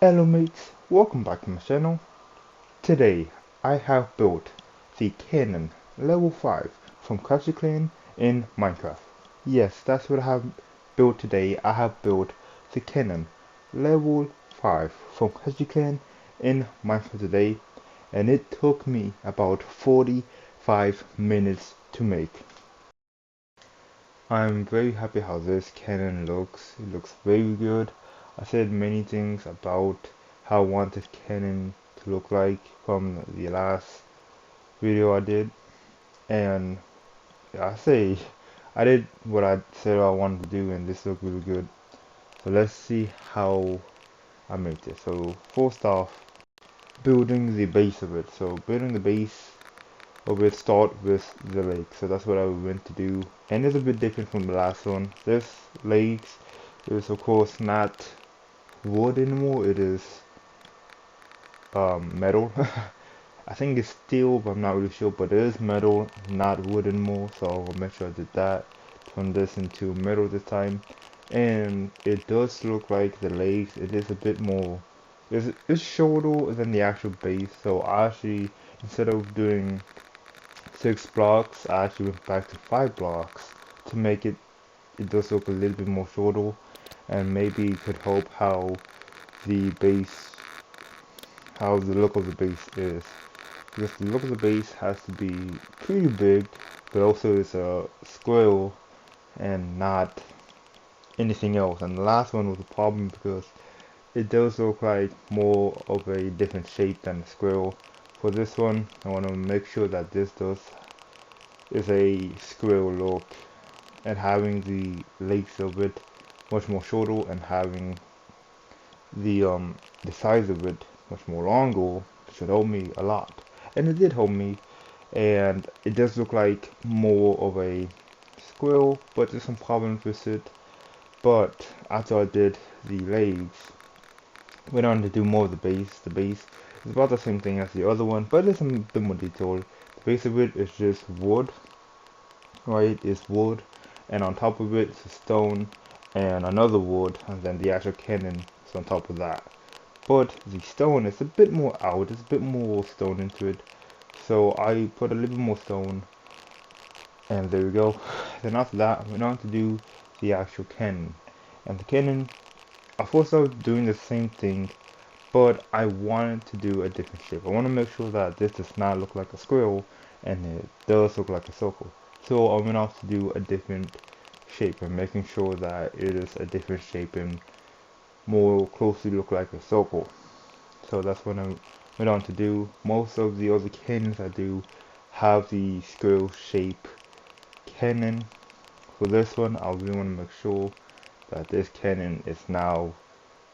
Hello mates, welcome back to my channel. Today I have built the Cannon level 5 from Clash of Clans in Minecraft. Yes, that's what I have built today. I have built the Cannon level 5 from Clash of Clans in Minecraft today, and it took me about 45 minutes to make. I'm very happy how this cannon looks. It looks very good. I said many things about how I want this cannon to look like from the last video I did, and I say I did what I said I wanted to do, and this looked really good. So let's see how I make this. So first off, building the base of it. So building the base of it start with the lake. So that's what I went to do, and it's a bit different from the last one. This lakes is of course not wood anymore. It is metal. I think it's steel, but I'm not really sure. But it is metal, not wood anymore. So I'll make sure I did that. Turn this into metal this time, and it does look like the legs. It is a bit more. It's shorter than the actual base. So I actually, instead of doing 6 blocks, I actually went back to 5 blocks to make it does look a little bit more shorter, and maybe it could help the base how the look of the base is, because the look of the base has to be pretty big, but also it's a square and not anything else. And the last one was a problem because it does look like more of a different shape than a square. For this one, I want to make sure that this does is a square look, and having the legs of it much more shorter, and having the size of it much more longer should help me a lot. And it did help me, and it does look like more of a squirrel, but there's some problems with it. But after I did the legs, went on to do more of the base. The base is about the same thing as the other one, but it's a bit more detailed. The base of it is just wood, right? It's wood, and on top of it is a stone and another wood, and then the actual cannon is on top of that. But the stone is a bit more out, it's a bit more stone into it. So I put a little bit more stone, and there we go. Then after that, I went on to do the actual cannon. And the cannon, of course I was doing the same thing, but I wanted to do a different shape. I want to make sure that this does not look like a squirrel, and it does look like a circle. So I went off to do a different shape, and making sure that it is a different shape and more closely look like a circle. So that's what I went on to do. Most of the other cannons I do have the square shape cannon. For this one, I really want to make sure that this cannon is now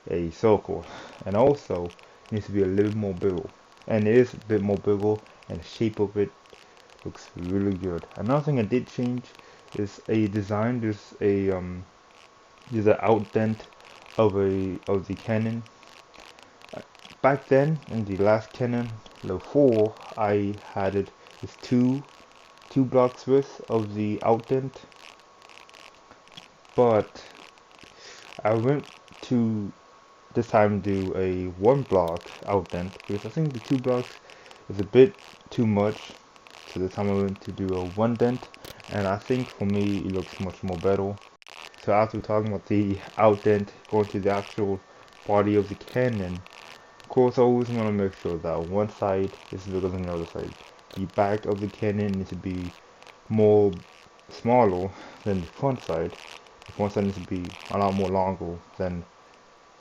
a circle, and also it needs to be a little more bigger. And it is a bit more bigger, and the shape of it looks really good. Another thing I did change is a design. There's an outdent of the cannon. Back then, in the last cannon, level 4, I had it with two blocks worth of the outdent, but I went to this time do a 1 block outdent because I think the 2 blocks is a bit too much. So this time I went to do a 1 dent, and I think for me it looks much more better. So after talking about the outdent, going to the actual body of the cannon. Of course, I always want to make sure that one side is bigger than the other side. The back of the cannon needs to be more smaller than the front side. The front side needs to be a lot more longer than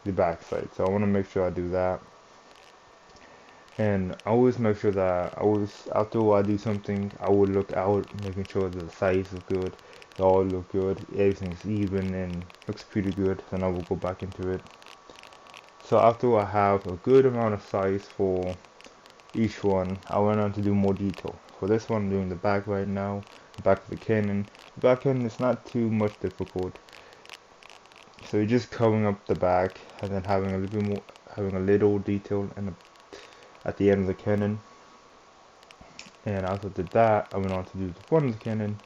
the back side. So I want to make sure I do that. And I always make sure that after I do something, I would look out, making sure that the sides look good, they all look good, everything's even and looks pretty good. Then I will go back into it. So after I have a good amount of size for each one, I went on to do more detail. For this one, I'm doing the back right now, the back of the cannon. The back cannon is not too much difficult. So you're just covering up the back and then having a little bit more, having a little detail at the end of the cannon. And after I did that, I went on to do the front of the cannon.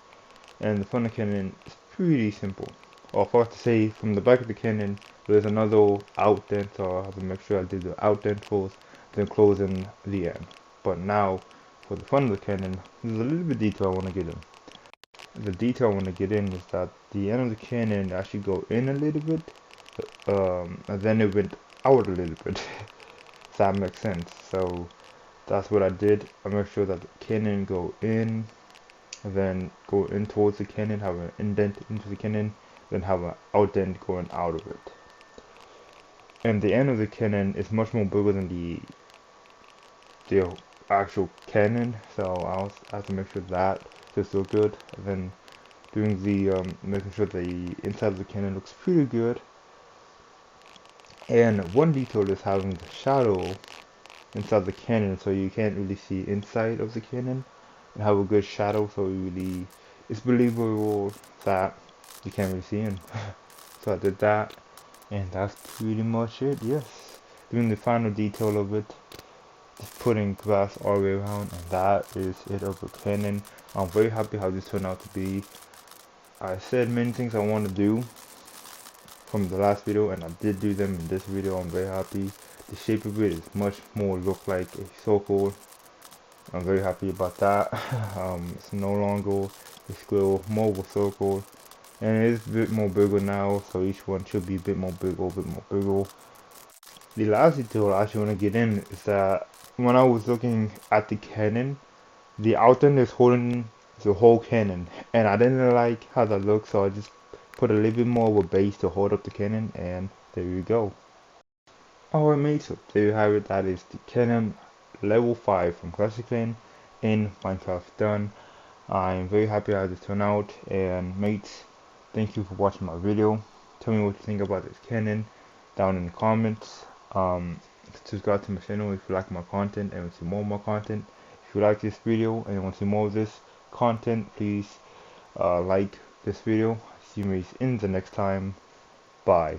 And the front of the cannon is pretty simple. or I forgot to say, from the back of the Canon, there's another outdent, so I have to make sure I do the outdent first, then close in the end. But now, for the front of the Canon, there's a little bit of detail I want to get in. The detail I want to get in is that the end of the Canon actually go in a little bit, and then it went out a little bit. If that makes sense. So that's what I did. I make sure that the Canon go in, and then go in towards the Canon, have an indent into the Canon, then have an outdent going out of it. And the end of the Canon is much more bigger than the actual Canon, so I have to make sure that just look good. And then doing the making sure the inside of the Canon looks pretty good. And one detail is having the shadow inside the Canon, so you can't really see inside of the Canon, and have a good shadow, so really it's believable that you can't really see in. So I did that, and that's pretty much it. Yes, doing the final detail of it, just putting glass all the way around, and that is it of the Canon. I'm very happy how this turned out to be. I said many things I want to do from the last video, and I did do them in this video. I'm very happy. The shape of it is much more look like a circle. I'm very happy about that. It's no longer a square, more of a circle, and it is a bit more bigger now, so each one should be a bit more bigger, The last detail I actually want to get in is that when I was looking at the Canon, the outdent is holding the whole Canon, and I didn't like how that looked, so I just put a little bit more of a base to hold up the Canon, and there you go. Alright mates, so there you have it. That is the Canon level 5 from Classic Clan in Minecraft done. I'm very happy how this turned out, and mates, thank you for watching my video. Tell me what you think about this Canon down in the comments. Subscribe to my channel if you like my content and want to see more of my content. If you like this video and you want to see more of this content, please like this video. See you in the next time. Bye.